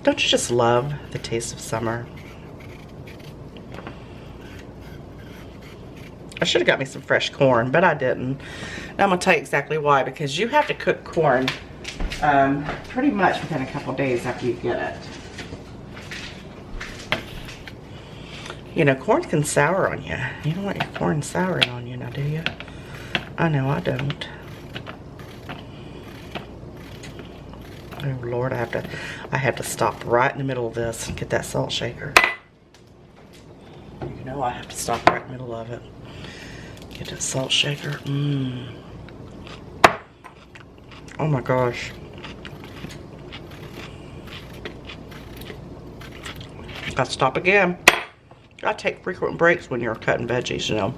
Don't you just love the taste of summer? I should have got me some fresh corn, but I didn't. And I'm going to tell you exactly why. Because you have to cook corn pretty much within a couple days after you get it. You know, corn can sour on you. You don't want your corn souring on you now, do you? I know I don't. Oh Lord, I have to stop right in the middle of this and get that salt shaker. You know I have to stop right in the middle of it. Get that salt shaker. Oh my gosh. Gotta stop again. Gotta take frequent breaks when you're cutting veggies, you know.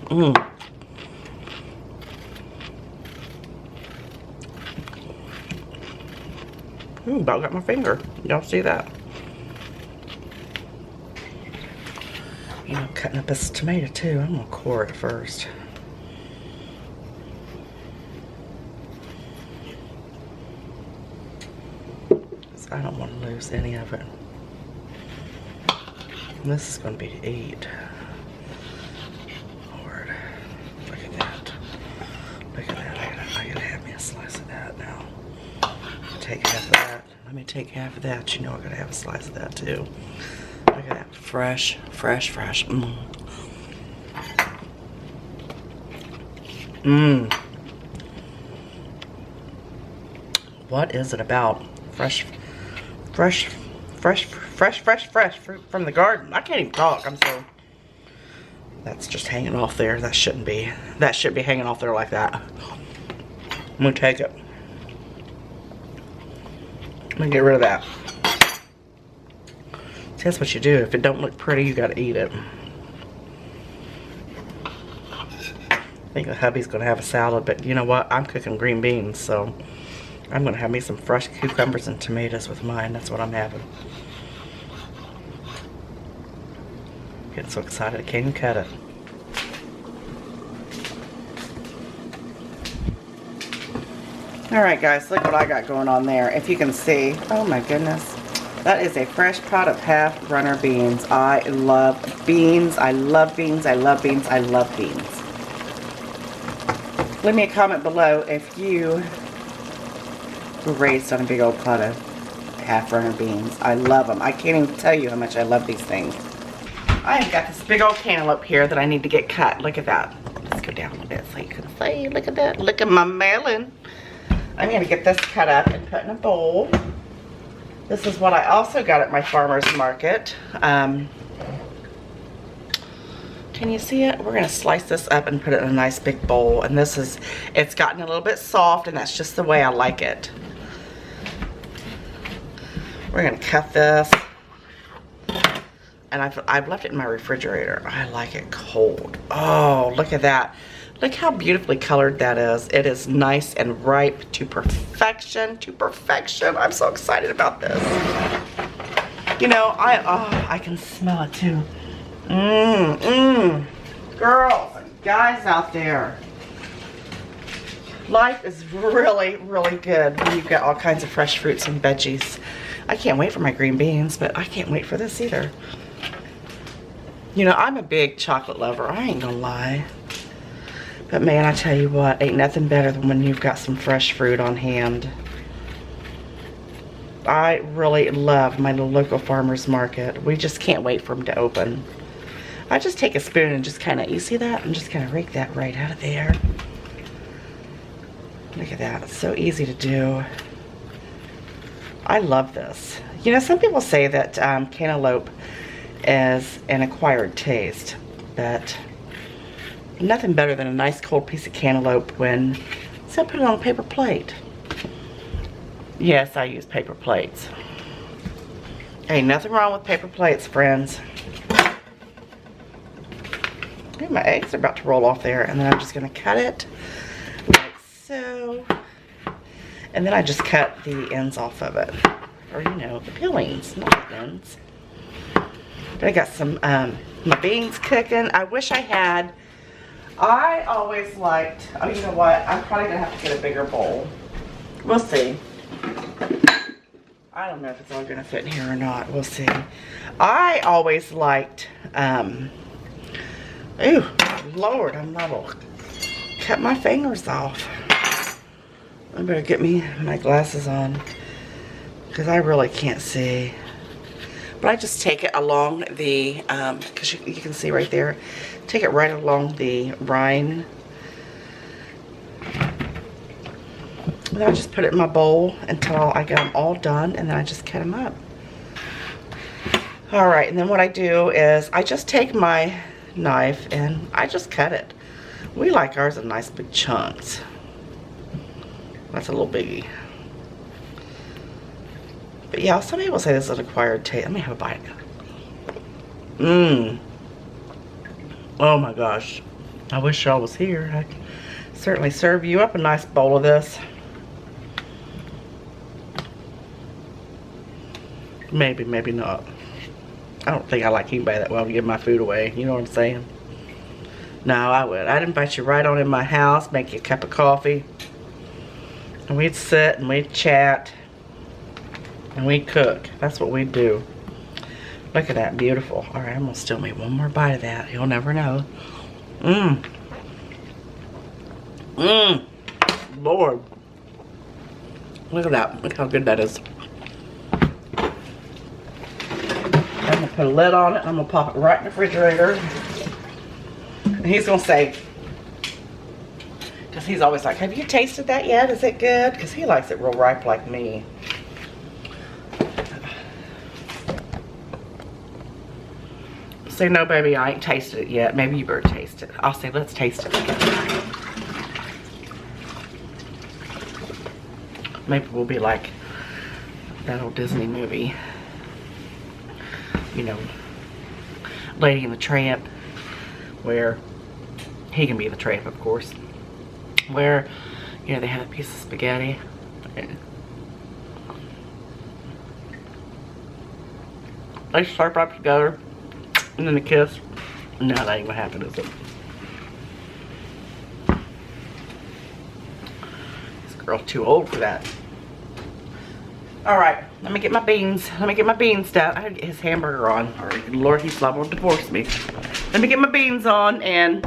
About got my finger. Y'all see that? You know, cutting up this tomato too. I'm gonna core it first. I don't want to lose any of it. And this is going to be to eat. Lord, look at that. Look at that. I gotta have me a slice of that now. Take half of that. Let me take half of that. You know I gotta have a slice of that too. Look at that. Fresh, fresh, fresh. What is it about fresh fruit from the garden? I can't even talk. I'm so. That's just hanging off there. That shouldn't be. That should be hanging off there like that. I'm gonna take it. I'm gonna get rid of that. See, that's what you do. If it don't look pretty, you gotta eat it. I think the hubby's gonna have a salad, but you know what? I'm cooking green beans, so I'm gonna have me some fresh cucumbers and tomatoes with mine. That's what I'm having. Getting so excited I can't even cut it. Alright guys, look what I got going on there. If you can see, oh my goodness. That is a fresh pot of half runner beans. I love beans. I love beans. I love beans. I love beans. Leave me a comment below if you were raised on a big old pot of half runner beans. I love them. I can't even tell you how much I love these things. I have got this big old cantaloupe here that I need to get cut. Look at that. Let's go down a bit so you can see. Look at that. Look at my melon. I'm going to get this cut up and put in a bowl. This is what I also got at my farmer's market. Can you see it? We're going to slice this up and put it in a nice big bowl. And this is, it's gotten a little bit soft, and that's just the way I like it. We're going to cut this. And I've left it in my refrigerator. I like it cold. Oh, look at that. Look how beautifully colored that is. It is nice and ripe to perfection. To perfection. I'm so excited about this. You know, I can smell it too. Girls and guys out there. Life is really, really good when you've got all kinds of fresh fruits and veggies. I can't wait for my green beans, but I can't wait for this either. You know, I'm a big chocolate lover. I ain't gonna lie. But man, I tell you what, ain't nothing better than when you've got some fresh fruit on hand. I really love my little local farmer's market. We just can't wait for them to open. I just take a spoon and just kind of, you see that? And just kind of rake that right out of there. Look at that. It's so easy to do. I love this. You know, some people say that cantaloupe is an acquired taste, but nothing better than a nice cold piece of cantaloupe when, so I put it on a paper plate. Yes, I use paper plates. Ain't nothing wrong with paper plates, friends. Okay, my eggs are about to roll off there, and then I'm just gonna cut it like so. And then I just cut the ends off of it. Or, you know, the peelings, not the ends. But I got some, my beans cooking. I wish I had, I always liked, oh, you know what? I'm probably going to have to get a bigger bowl. We'll see. I don't know if it's all gonna fit in here or not. We'll see. I always liked, ooh, Lord, I'm liable to cut my fingers off. I better get me my glasses on because I really can't see. But I just take it along the, because you can see right there, take it right along the rind. And then I just put it in my bowl until I get them all done, and then I just cut them up. Alright, and then what I do is I just take my knife and I just cut it. We like ours in nice big chunks. That's a little biggie. But yeah, some people say this is an acquired taste. Let me have a bite. Mmm. Oh my gosh. I wish y'all was here. I could certainly serve you up a nice bowl of this. Maybe, maybe not. I don't think I like anybody that well to give my food away. You know what I'm saying? No, I would. I'd invite you right on in my house, make you a cup of coffee. And we'd sit and we'd chat. And we'd cook. That's what we'd do. Look at that. Beautiful. Alright, I'm going to still make one more bite of that. You'll never know. Mmm. Mmm. Lord. Look at that. Look how good that is. I'm going to put a lid on it. I'm going to pop it right in the refrigerator. And he's going to say, because he's always like, have you tasted that yet? Is it good? Because he likes it real ripe like me. Say, no, baby, I ain't tasted it yet. Maybe you better taste it. I'll say, let's taste it together. Maybe we'll be like that old Disney movie. You know, Lady and the Tramp, where he can be the tramp, of course, where, you know, they have a piece of spaghetti and they slurp up together and then a kiss. No, that ain't gonna happen, is it? This girl's too old for that. Alright, let me get my beans. Let me get my beans down. I gotta get his hamburger on. Or, Lord, he's liable to divorce me. Let me get my beans on, and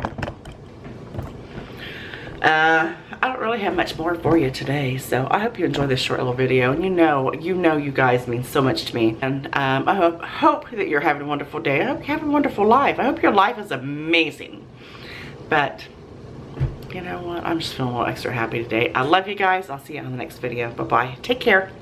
I don't really have much more for you today. So I hope you enjoyed this short little video. And you know you guys mean so much to me. And I hope that you're having a wonderful day. I hope you're having a wonderful life. I hope your life is amazing. But you know what? I'm just feeling a little extra happy today. I love you guys. I'll see you on the next video. Bye-bye. Take care.